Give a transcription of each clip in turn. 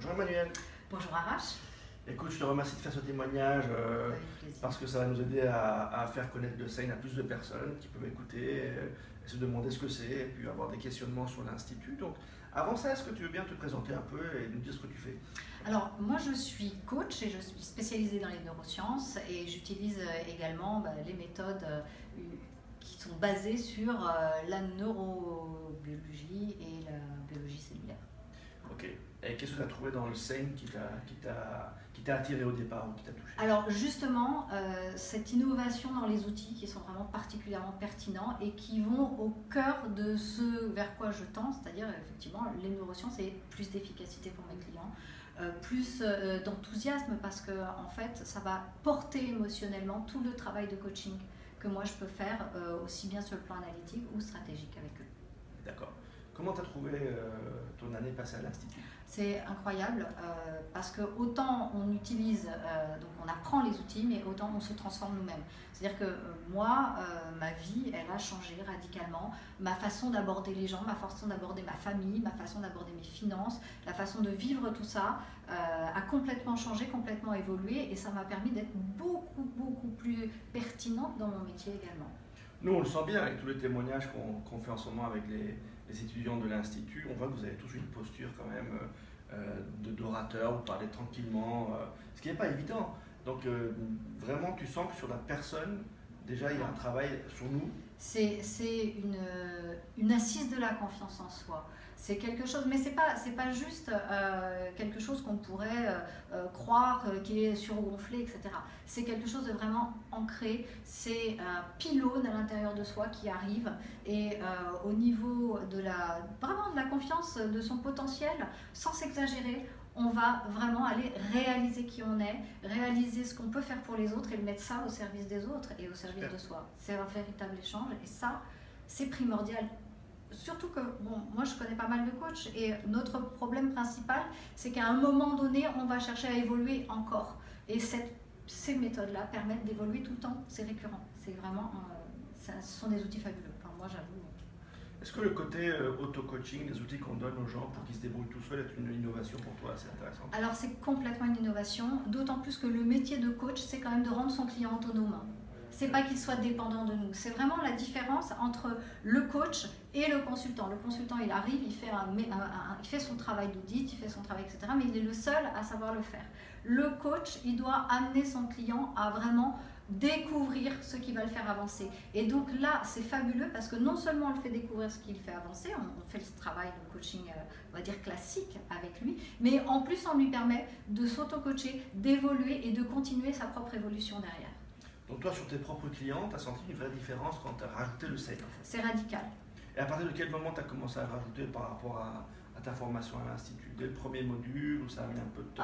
Bonjour Emmanuel. Bonjour Arash. Écoute, je te remercie de faire ce témoignage Avec plaisir. parce que ça va nous aider à faire connaître le Seine à plus de personnes qui peuvent écouter et se demander ce que c'est et puis avoir des questionnements sur l'Institut. Donc, avant ça, est-ce que tu veux bien te présenter un peu et nous dire ce que tu fais? Alors, moi je suis coach et je suis spécialisée dans les neurosciences et j'utilise également les méthodes qui sont basées sur la neurobiologie et la biologie cellulaire. Ok. Et qu'est-ce que tu as trouvé dans le Seine qui t'a attiré au départ ou qui t'a touché? Alors justement, cette innovation dans les outils qui sont vraiment particulièrement pertinents et qui vont au cœur de ce vers quoi je tends, c'est-à-dire effectivement les neurosciences et plus d'efficacité pour mes clients, plus d'enthousiasme parce que en fait ça va porter émotionnellement tout le travail de coaching que moi je peux faire aussi bien sur le plan analytique ou stratégique avec eux. D'accord. Comment tu as trouvé ton année passée à l'Institut? C'est incroyable parce que autant on utilise, donc on apprend les outils, mais autant on se transforme nous-mêmes. C'est-à-dire que moi, ma vie, elle a changé radicalement. Ma façon d'aborder les gens, ma façon d'aborder ma famille, ma façon d'aborder mes finances, la façon de vivre tout ça a complètement changé, complètement évolué et ça m'a permis d'être beaucoup plus pertinente dans mon métier également. Nous, on le sent bien avec tous les témoignages qu'on fait en ce moment avec les étudiants de l'Institut. On voit que vous avez tous une posture quand même d'orateur, vous parlez tranquillement, ce qui n'est pas évident. Donc vraiment, tu sens que sur la personne, déjà, il y a un travail sur nous. C'est une assise de la confiance en soi. C'est quelque chose, mais c'est pas juste quelque chose qu'on pourrait croire qui est surgonflé, etc. C'est quelque chose de vraiment ancré. C'est un pylône à l'intérieur de soi qui arrive et au niveau vraiment de la confiance de son potentiel, sans s'exagérer, on va vraiment aller réaliser qui on est, réaliser ce qu'on peut faire pour les autres et le mettre ça au service des autres et au service Super. de soi. C'est un véritable échange et ça, c'est primordial. Surtout que, bon, moi je connais pas mal de coachs et notre problème principal, c'est qu'à un moment donné, on va chercher à évoluer encore. Et ces méthodes-là permettent d'évoluer tout le temps, c'est récurrent. C'est vraiment, ce sont des outils fabuleux. Enfin, moi j'avoue. Est-ce que le côté auto-coaching, les outils qu'on donne aux gens pour qu'ils se débrouillent tout seuls, est une innovation pour toi assez intéressante? Alors c'est complètement une innovation, d'autant plus que le métier de coach, c'est quand même de rendre son client autonome. C'est pas qu'il soit dépendant de nous. C'est vraiment la différence entre le coach et le consultant. Le consultant, il arrive, il fait son travail d'audit, il fait son travail, etc. Mais il est le seul à savoir le faire. Le coach, il doit amener son client à vraiment découvrir ce qui va le faire avancer. Et donc là, c'est fabuleux parce que non seulement on le fait découvrir ce qui le fait avancer, on fait le travail de coaching, on va dire classique avec lui, mais en plus on lui permet de s'auto-coacher, d'évoluer et de continuer sa propre évolution derrière. Donc toi, sur tes propres clients, tu as senti une vraie différence quand tu as rajouté le sales en fait. C'est radical. Et à partir de quel moment tu as commencé à rajouter par rapport à ta formation à l'Institut? Dès le premier module ou ça a mis un peu de temps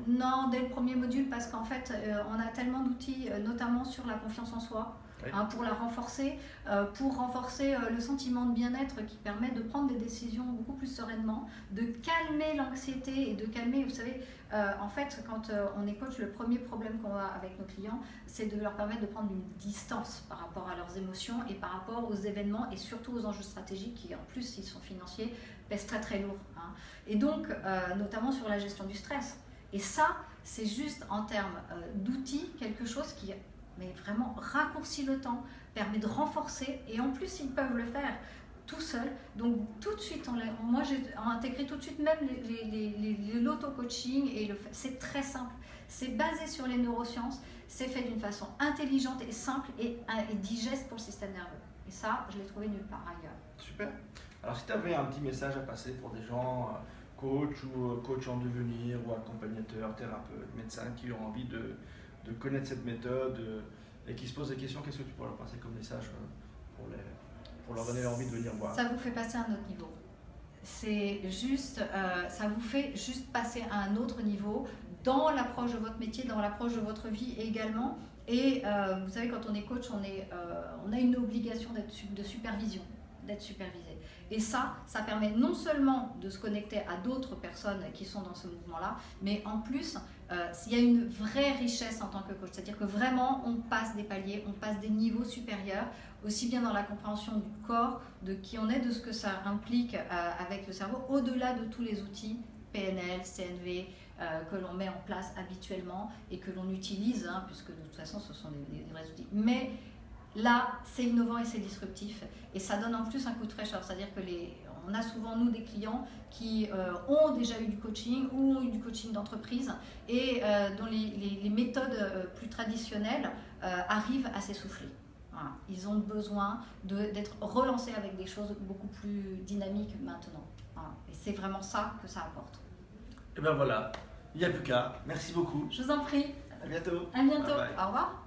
Non, dès le premier module, parce qu'en fait, on a tellement d'outils, notamment sur la confiance en soi, Oui. pour la renforcer, pour renforcer le sentiment de bien-être qui permet de prendre des décisions beaucoup plus sereinement, de calmer l'anxiété et de calmer, vous savez, en fait, quand on est coach, le premier problème qu'on a avec nos clients, c'est de leur permettre de prendre une distance par rapport à leurs émotions et par rapport aux événements et surtout aux enjeux stratégiques qui, en plus, s'ils sont financiers, pèsent très lourd. Hein. Et donc, notamment sur la gestion du stress. Et ça, c'est juste en termes d'outils, quelque chose qui mais vraiment raccourcit le temps, permet de renforcer et en plus ils peuvent le faire tout seul. Donc tout de suite, moi j'ai intégré tout de suite même l'auto-coaching et c'est très simple. C'est basé sur les neurosciences, c'est fait d'une façon intelligente et simple et digeste pour le système nerveux. Et ça, je l'ai trouvé nulle part ailleurs. Super. Alors si tu avais un petit message à passer pour des gens, coach ou coach en devenir ou accompagnateurs, thérapeutes, médecins qui ont envie de connaître cette méthode et qui se posent des questions, qu'est-ce que tu pourrais leur passer comme message pour leur donner envie de venir voir? Ça vous fait passer à un autre niveau. C'est juste, ça vous fait juste passer à un autre niveau dans l'approche de votre métier, dans l'approche de votre vie également. Et vous savez, quand on est coach, on a une obligation de supervision, d'être supervisé. Et ça permet non seulement de se connecter à d'autres personnes qui sont dans ce mouvement-là, mais en plus, il y a une vraie richesse en tant que coach. C'est-à-dire que vraiment, on passe des paliers, on passe des niveaux supérieurs, aussi bien dans la compréhension du corps, de qui on est, de ce que ça implique avec le cerveau, au-delà de tous les outils PNL, CNV, que l'on met en place habituellement et que l'on utilise, hein, puisque de toute façon ce sont des vrais outils. Mais là, c'est innovant et c'est disruptif et ça donne en plus un coup de fraîcheur. C'est-à-dire que on a souvent, nous, des clients qui ont déjà eu du coaching ou ont eu du coaching d'entreprise et dont les méthodes plus traditionnelles arrivent à s'essouffler. Voilà. Ils ont besoin d'être relancés avec des choses beaucoup plus dynamiques maintenant. Voilà. Et c'est vraiment ça que ça apporte. Et ben voilà, il n'y a plus qu'à. Merci beaucoup. Je vous en prie. À bientôt. À bientôt. Bye bye. Au revoir.